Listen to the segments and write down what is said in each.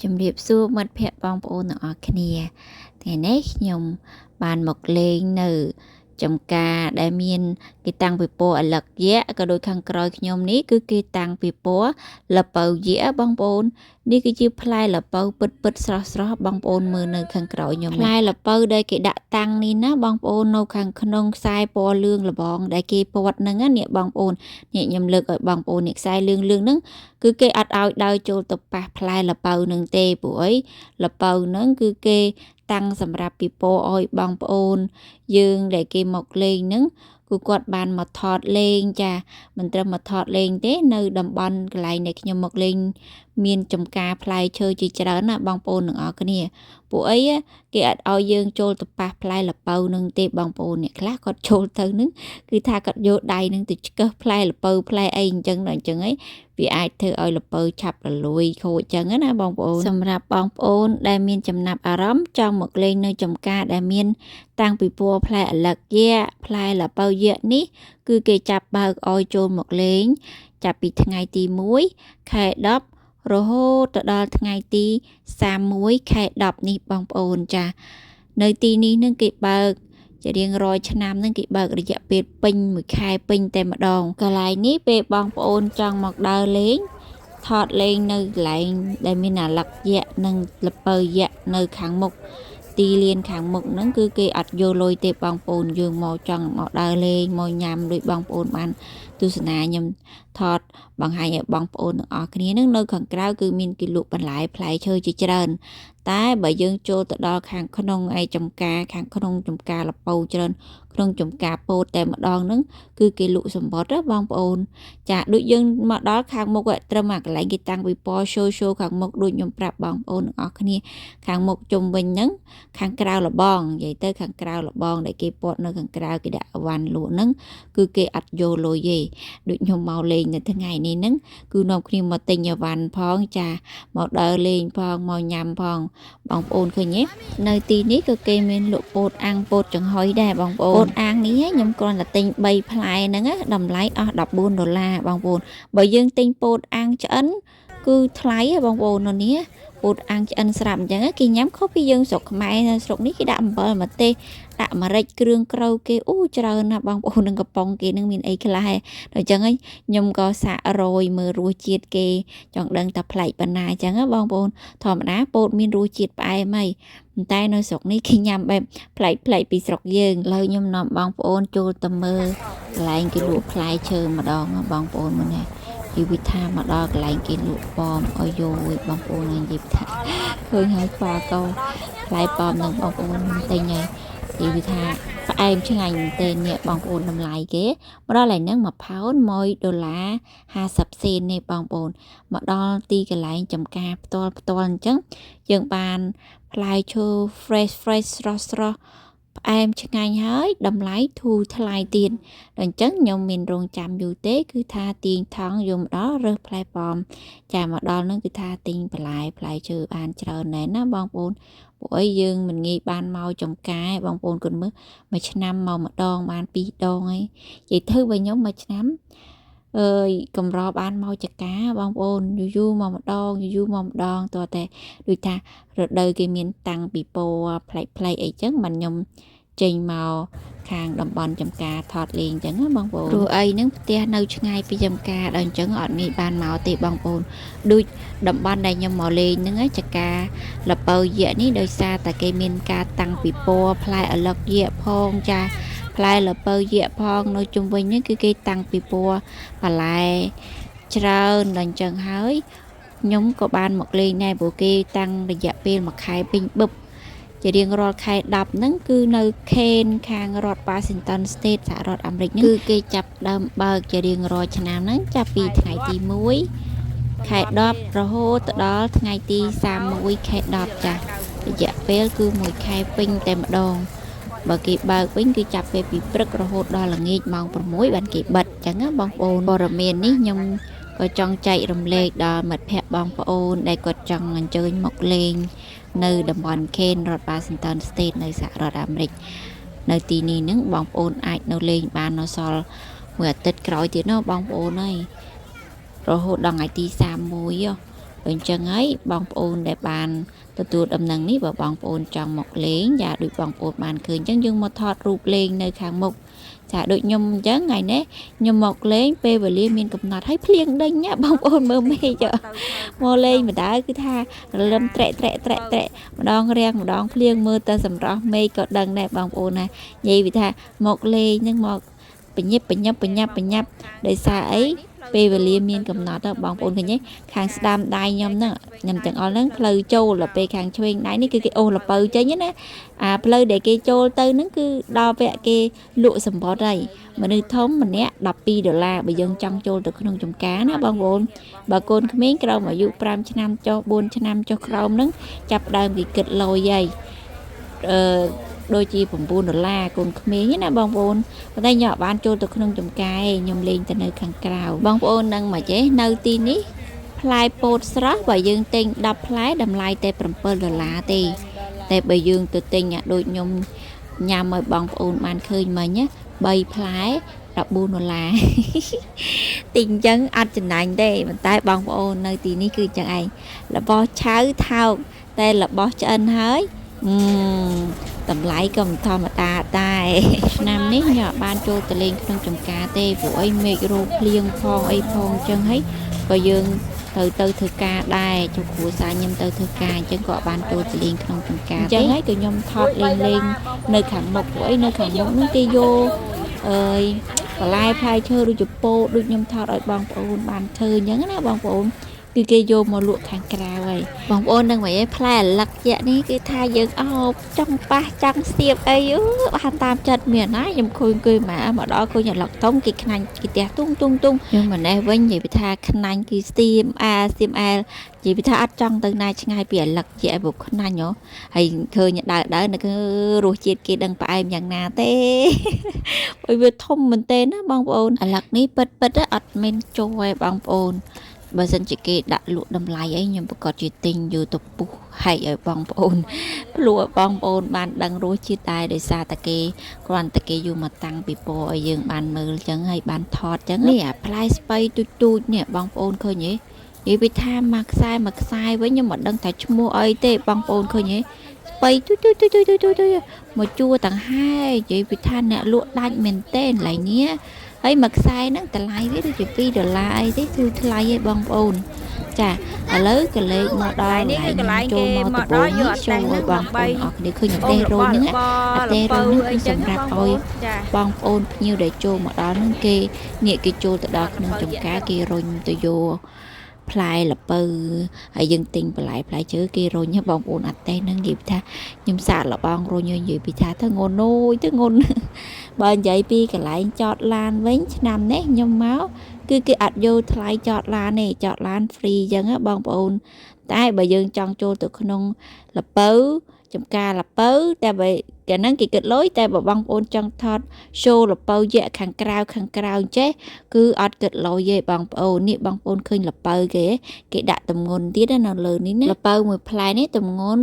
ជំរាបសួរមិត្តភ័ក្តិបងប្អូនទាំងអស់គ្នាថ្ងៃនេះខ្ញុំបានមកលេងនៅចំការដែលមានគេតាំងពិព័រណ៍អលឹកយៈក៏ដូចខាងក្រោយខ្ញុំនេះគឺគេតាំងពិព័រណ៍លពៅយៈបងប្អូននេះគឺជាផ្លែលពៅពិតស្រស់បងប្អូនមើលនៅខាងក្រោយខ្ញុំផ្លែលពៅដែលគេដាក់តាំងនេះណាបងប្អូននៅខាងក្នុងខ្សែពណ៌លឿងល្បងដែលគេពណ៌ហ្នឹងនេះបងប្អូននេះខ្ញុំលើកឲ្យបងប្អូននេះខ្សែលឿងហ្នឹងគឺគេអត់ឲ្យដើរចូលទៅប៉ះផ្លែលពៅនឹងទេព្រោះអីលពៅហ្នឹងគឺគេតាំងសម្រាប់ពិព័រណ៍ឲ្យបងប្អូនយើងដែលគេមកលេងហ្នឹងគឺគាត់បានមកថតលេងចាមិនត្រឹមមកថតលេងទេនៅតំបន់កន្លែងដែលខ្ញុំមកលេងមានចំការផ្លែឈើជាច្រើនណាបងប្អូនទាំងអស់គ្នាពួកអីគេអត់ឲ្យយើងចូលទៅប៉ះផ្លែលពៅនឹងទេបងប្អូនអ្នកខ្លះគាត់ចូលទៅនឹងគឺថាគាត់យកដៃនឹងទៅឆ្កឹះផ្លែលពៅផ្លែអីអញ្ចឹងអញ្ចឹងឯងវាអាចធ្វើឲ្យលពៅឆាប់រលួយខូចអញ្ចឹងណាបងប្អូនសម្រាប់បងប្អូនដែលមានចំណាប់អារម្មណ៍ចង់មកលេងនៅចំការដែលមានតាំងពិព័រណ៍ផ្លែអលឹកយៈផ្លែលពៅយៈនេះគឺគេចាប់បើកឲ្យចូលមកលេងចាប់ពីថ្ងៃទី1ខែ10រហូតទៅដល់ថ្ងៃទី31ខែ10នេះបងប្អូនចានៅទីនេះនឹងគេបើកជារៀងរាល់ឆ្នាំនឹងគេបើករយៈពេលពេញ1ខែពេញតែម្ដងកន្លែងនេះពេលបងប្អូនចង់មកដើរលេងថតលេងនៅកន្លែងដែលមានអាលឹកយៈនិងលពៅយៈនៅខាងមុខទីលានខាងមុខហ្នឹងគឺគេអត់យកលុយទេបងប្អូនយើងមកចង់មកដើរលេងមកញ៉ាំដូចបងប្អូនបានទស្សនាខ្ញុំថតបង្ហាញឲ្យបងប្អូនទាំងអស់គ្នានឹងនៅខាងក្រៅគឺមានគេលក់បន្លែផ្លែឈើជាច្រើនតែបើយើងចូលទៅដល់ខាងក្នុងឯចំការខាងក្នុងចំការលពៅច្រើនក្នុងចំការពោតតែម្ដងហ្នឹងគឺគេលក់សម្បត្តិបងប្អូនចាដូចយើងមកដល់ខាងមុខត្រឹមអាកន្លែងគេតាំងពិព័រណ៍ show ខាងមុខដូចខ្ញុំប្រាប់បងប្អូនទាំងអស់គ្នាខាងមុខជុំវិញហ្នឹងខាងក្រៅលបងនិយាយទៅខាងក្រៅលបងដែលគេពត់នៅខាងក្រៅគេដាក់អវ៉ាន់លក់ហ្នឹងគឺគេអត់យកលុយទេដូចខ្ញុំមកលេងនៅថ្ងៃនេះហ្នឹងគឺនាំគ្នាមកទិញអវ៉ាន់ផងចាមកដើរលេងផងមកញ៉ាំផងបងប្អូនឃើញទេនៅទីនេះក៏គេមានលក់ពោតអាំងពោតចំហុយដែរបងប្អូនពោតអាំងនេះខ្ញុំគ្រាន់តែទិញ3ផ្លែហ្នឹងតម្លៃអស់$14បងប្អូនបើយើងទិញពោតអាំងឆ្អិនគឺថ្លៃបងប្អូននោះនេះពោតអាំងឆ្អិនស្រាប់អញ្ចឹងគេញ៉ាំខុសពីយើងស្រុកខ្មែរនៅស្រុកនេះគេដាក់អំបិលម្ទេសដាក់ម្រេចគ្រឿងក្រៅគេអូច្រើនណាស់បងប្អូននឹងកំប៉ុងគេនឹងមានអីខ្លះដល់អញ្ចឹងខ្ញុំក៏សាករយមើលរសជាតិគេចង់ដឹងថាប្លែកប៉ុណ្ណាអញ្ចឹងបងប្អូនធម្មតាពោតមានរសជាតិផ្អែមហីប៉ុន្តែនៅស្រុកនេះគេញ៉ាំបែបប្លែកពីស្រុកយើងឥឡូវខ្ញុំនាំបងប្អូនចូលទៅមើលកន្លែងគេលក់ផ្លែឈើម្ដងបងប្អូនមើលណានិយាយថាមកដល់កន្លែងគេលក់ប៉មឲ្យយកបងប្អូននិយាយថាឃើញហើយខ្វល់កោផ្លែប៉មនឹងបងប្អូនទិញហើយនិយាយថាផ្អែមឆ្ងាញ់មែនទេនេះបងប្អូនតម្លៃគេមកដល់កន្លែងហ្នឹង1ផោន$1.50នេះបងប្អូនមកដល់ទីកន្លែងចំការផ្ទាល់អញ្ចឹងយើងបានផ្លែឈើ fresh ស្រស់ផ្អែមឆ្ងាញ់ហើយតម្លៃធូរថ្លៃទៀតដល់អញ្ចឹងខ្ញុំមានរងចាំយូរទេគឺថាទាញថងយកមកដល់រើសផ្លែប៉មចាមកដល់នឹងគឺថាទិញបន្លែផ្លែឈើបានច្រើនណែណាបងប្អូនពួកអីយើងមិនងាយបានមកចំការបងប្អូនគិតមើលមួយឆ្នាំមកម្ដងបាន2ដងហើយនិយាយទៅបើខ្ញុំមួយឆ្នាំអើយកម្របានមកចកាបងប្អូនយូរមកម្ដងតើតែដូចថារដូវគេមានតាំងពិព័រណ៍ផ្លែអីចឹងមិនខ្ញុំចេញមកខាងតំបន់ចំការថតលេងចឹងបងប្អូនព្រោះអីហ្នឹងផ្ទះនៅឆ្ងាយពីចំការដល់អញ្ចឹងអត់ងាយបានមកទេបងប្អូនដូចតំបន់ដែលខ្ញុំមកលេងហ្នឹងចការលពៅយៈនេះដោយសារតែគេមានការតាំងពិព័រណ៍ផ្លែអលឹកយៈផងចាផ្លែលពៅយៈផងនៅជុំវិញនេះគឺគេតាំងពិព័រណ៍បន្លែច្រើនដល់អញ្ចឹងហើយខ្ញុំក៏បានមកលេងដែរព្រោះគេតាំងរយៈពេល1ខែពេញបឹបជារៀងរាល់ខែ10ហ្នឹងគឺនៅខេនខាងរដ្ឋ Washington State សហរដ្ឋអាមេរិកហ្នឹងគឺគេចាប់ដើមបើកជារៀងរាល់ឆ្នាំហ្នឹងចាប់ពីថ្ងៃទី1ខែ10រហូតដល់ថ្ងៃទី31ខែ10ចារយៈពេលគឺ1ខែពេញតែម្ដងបើគេបើកវិញគឺចាប់ពេលពីព្រឹករហូតដល់ល្ងាចម៉ោង6បានគេបិទអញ្ចឹងណាបងប្អូនព័ត៌មាននេះខ្ញុំក៏ចង់ចែករំលែកដល់មិត្តភ័ក្តិបងប្អូនដែលគាត់ចង់អញ្ជើញមកលេងនៅតំបន់ខេនរដ្ឋ Washington State នៅសហរដ្ឋអាមេរិកនៅទីនេះហ្នឹងបងប្អូនអាចនៅលេងបាននៅសល់មួយអាទិត្យក្រោយទៀតបងប្អូនហើយរហូតដល់ថ្ងៃទី31 អញ្ចឹងហើយបងប្អូនដែលបានទទួលដំណឹងនេះបើបងប្អូនចង់មកលេងយ៉ាដូចបងប្អូនបានឃើញអញ្ចឹងយើងមកថតរូបលេងនៅខាងមុខចាដូចខ្ញុំអញ្ចឹងថ្ងៃនេះខ្ញុំមកលេងពេលវេលាមានកំណត់ហើយភ្លៀងដេញណាបងប្អូនមើលមេឃមកលេងម្ដៅគឺថារលឹមត្រែកម្ដងរាំងម្ដងភ្លៀងមើលទៅសម្រស់មេឃក៏ដឹងដែរបងប្អូនណានិយាយវាថាមកលេងហ្នឹងមកបញ្ញាប់ដោយសារអីពេលវេលាមានកំណត់ដល់បងប្អូនឃើញទេខាងស្ដាំដៃខ្ញុំហ្នឹងខ្ញុំទាំងអស់ហ្នឹងផ្លូវចូលដល់ពេលខាងឆ្វេងដៃនេះគឺគេអូសលពៅចេញណាអាផ្លូវដែលគេចូលទៅហ្នឹងគឺដល់វគ្គគេលក់សម្បត្តិហើយមនុស្សធំម្នាក់$12បើយើងចង់ចូលទៅក្នុងចំការណាបងប្អូនបើកូនក្មេងក្រោមអាយុ5ឆ្នាំចុះ4ឆ្នាំចុះក្រោមហ្នឹងចាប់ដើមគេគិតលុយហើយដូចជា$9កូនក្មេងណាបងប្អូនប៉ុន្តែខ្ញុំអត់បានចូលទៅក្នុងចំការឯងខ្ញុំលេងទៅនៅខាងក្រៅបងប្អូននឹងមកចេះនៅទីនេះផ្លែពោតស្រស់បើយើងទិញ10ផ្លែតម្លៃតែ$7ទេតែបើយើងទៅទិញដូចខ្ញុំញ៉ាំឲ្យបងប្អូនបានឃើញមិញណា3ផ្លែ$14ទិញអញ្ចឹងអត់ចំណាញ់ទេប៉ុន្តែបងប្អូននៅទីនេះគឺអញ្ចឹងឯងរបស់ឆៅថោកតែរបស់ឆ្អិនហើយតម្លៃក៏មិនធម្មតាដែរឆ្នាំនេះខ្ញុំអត់បានចូលទៅលេងក្នុងចំការទេព្រោះអីមេឃរោភ្លៀងផងអីផងអញ្ចឹងហើយក៏យើងទៅធ្វើការដែរជួបគ្រួសារខ្ញុំទៅធ្វើការអញ្ចឹងក៏អត់បានចូលទៅលេងក្នុងចំការអញ្ចឹងហើយក៏ខ្ញុំថតលេងនៅខាងមុខព្រោះអីនៅខាងមុខនោះគេយកបន្លែផ្លែឈើដូចជាពោតដូចខ្ញុំថតឲ្យបងប្អូនបានឃើញអញ្ចឹងណាបងប្អូនគឺគេយកមកលក់ខាងក្រៅហើយបងប្អូនដឹងមិនអីផ្លែអាឡឹកយៈនេះគឺថាយើងអោបចង់ប៉ះចង់ស្ទាបអីបានតាមចិត្តមានណាខ្ញុំឃើញគេមកដល់ឃើញអាឡឹកធំគេខ្នាញ់គេផ្ទះទុងខ្ញុំម្នេះវិញនិយាយថាខ្នាញ់គេស្ទាបអែលនិយាយថាអត់ចង់ទៅណាឆ្ងាយពីអាឡឹកយៈព្រោះខ្នាញ់ហ៎ហើយឃើញដើរនៅគឺរសជាតិគេដឹងផ្អែមយ៉ាងណាទេព្រោះវាធំមែនទេណាបងប្អូនអាឡឹកនេះពិតអត់មានចូលឯបងប្អូនបើសិនជាគេដាក់លក់តម្លៃអីខ្ញុំប្រកាសជាទិញយកទៅពុះហែកឲ្យបងប្អូនព្រោះបងប្អូនបានដឹងរសជាតិដែរដោយសារតែគេគ្រាន់តែគេយកមកតាំងពីពណ៌ឲ្យយើងបានមើលអញ្ចឹងហើយបានថតអញ្ចឹងនេះអាផ្លែស្ពៃទូចនេះបងប្អូនឃើញទេនិយាយពីថាមួយខ្សែវិញខ្ញុំមិនដឹងថាឈ្មោះអីទេបងប្អូនឃើញទេស្ពៃទូចមកជួទាំងហែនិយាយពីថាអ្នកលក់ដាច់មែនទេកន្លែងនេះហើយមួយខ្សែហ្នឹងតម្លៃវាដូចជា$2អីទេគឺថ្លៃឯងបងប្អូនចាឥឡូវក៏លេខមកដល់នេះកន្លែងចូលមកដំបូងនេះចូលឲ្យបងប្អូនអរគ្នាឃើញអតេរ៉ូហ្នឹងអតេរ៉ូហ្នឹងគឺសម្រាប់ឲ្យបងប្អូនភ្ញៀវដែលចូលមកដល់ហ្នឹងគេចូលទៅដល់ក្នុងចំការគេរុញទៅយកផ្លែល្ពៅហើយយើងទិញបន្លែផ្លែឈើគេរុញបងប្អូនអត់ទេហ្នឹងនិយាយថាខ្ញុំសាកលបងរុញនិយាយពីថាទៅងន់អូយទៅងន់បើនិយាយពីកន្លែងចតឡានវិញឆ្នាំនេះខ្ញុំមកគឺគេអត់យកថ្លៃចតឡានទេចតឡាន free អញ្ចឹងបងប្អូនតែបើយើងចង់ចូលទៅក្នុងល្ពៅចំការល្ពៅតែបើកាលហ្នឹងគេគិតលុយតែបើបងប្អូនចង់ថត show ល្ពៅយៈខាងក្រៅចេះគឺអត់គិតលុយទេបងប្អូននេះបងប្អូនឃើញល្ពៅគេដាក់ទម្ងន់ទៀតនៅលើនេះណាល្ពៅមួយផ្លែនេះទម្ងន់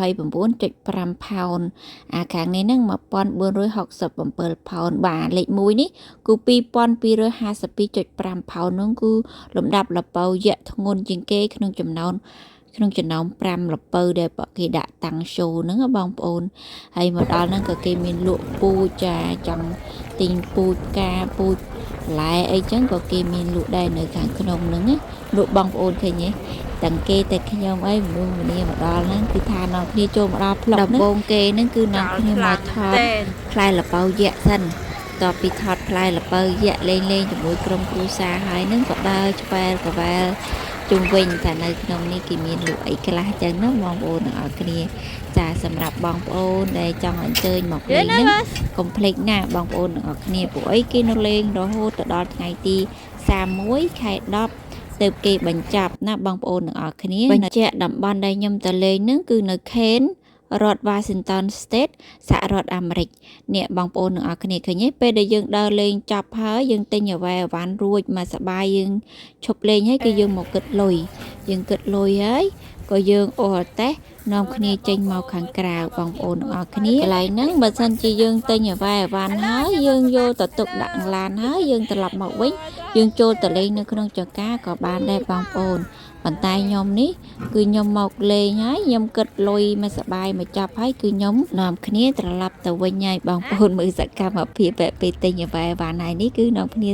1129.5 ផោនអាខាងនេះហ្នឹង1467 ផោនបាទលេខ1នេះគឺ2252.5 ផោននោះគឺលំដាប់ល្ពៅយៈធ្ងន់ជាងគេក្នុងចំណោម5ល្ពៅដែលគេដាក់តាំង show ហ្នឹងបងប្អូនហើយមកដល់ហ្នឹងក៏គេមានលក់ពូជចាចង់ទិញពូជផ្កាពូជបន្លែអីចឹងក៏គេមានលក់ដែរនៅខាងក្នុងហ្នឹងណាលក់បងប្អូនឃើញទេទាំងគេតែខ្ញុំអីមនុស្សម្នាមកដល់ហ្នឹងគឺថានាំគ្នាចូលមកដល់ផ្លុកដំបងគេហ្នឹងគឺនាំគ្នាមកថតផ្លែល្ពៅយៈសិនតទៅពីថតផ្លែល្ពៅយៈលេងជាមួយក្រុមគ្រួសារហើយហ្នឹងក៏ដើរឆ្វែលកវែលជុំវិញតែនៅក្នុងនេះគេមានលក់អីខ្លះចឹងណាបងប្អូនទាំងអស់គ្នាចាសម្រាប់បងប្អូនដែលចង់អញ្ជើញមកលេងហ្នឹងកុំភ្លេចណាបងប្អូនទាំងអស់គ្នាពួកអីគេនៅលេងរហូតដល់ថ្ងៃទី31 ខែ 10 ទើបគេបញ្ចប់ណាបងប្អូនទាំងអស់គ្នាបញ្ជាក់តំបន់ដែលខ្ញុំទៅលេងហ្នឹងគឺនៅខេនរដ្ឋ Washington State សហរដ្ឋអាមេរិកនេះបងប្អូនទាំងអស់គ្នាឃើញទេពេលដែលយើងដើរលេងចប់ហើយយើងទិញអ្វីវ៉ាន់រួចមកសបាយយើងឈប់លេងហើយគឺយើងមកគិតលុយហើយក៏យើងអូតេះនាំគ្នាចេញមកខាងក្រៅបងប្អូនទាំងអស់គ្នាកន្លែងហ្នឹងបើសិនជាយើងទិញអ្វីវ៉ាន់ហើយយើងយកទៅទុកដាក់ឡានហើយយើងត្រឡប់មកវិញយើងចូលទៅលេងនៅក្នុងចង្ការក៏បានដែរបងប្អូន ប៉ុន្តែខ្ញុំនេះគឺខ្ញុំមកលេងហើយខ្ញុំគិតលុយមកសបាយមកចាប់ហើយគឺខ្ញុំនាំគ្នាត្រឡប់ទៅវិញហើយបងប្អូនមើលសកម្មភាពពេលទិញអ្វីវ៉ាន់ហើយនេះគឺនាំគ្នា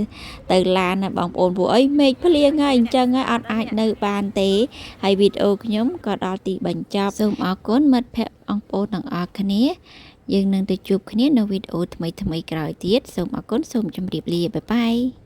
ទៅឡានណាបងប្អូនពួកអីមេឃភ្លៀងហើយអញ្ចឹងហើយអត់អាចនៅបានទេហើយវីដេអូខ្ញុំក៏ដល់ទីបញ្ចប់សូមអរគុណមិត្តភក្តិបងប្អូនទាំងអស់គ្នាយើងនឹងទៅជួបគ្នានៅវីដេអូថ្មីៗក្រោយទៀតសូមអរគុណសូមជម្រាបលាបាយបាយ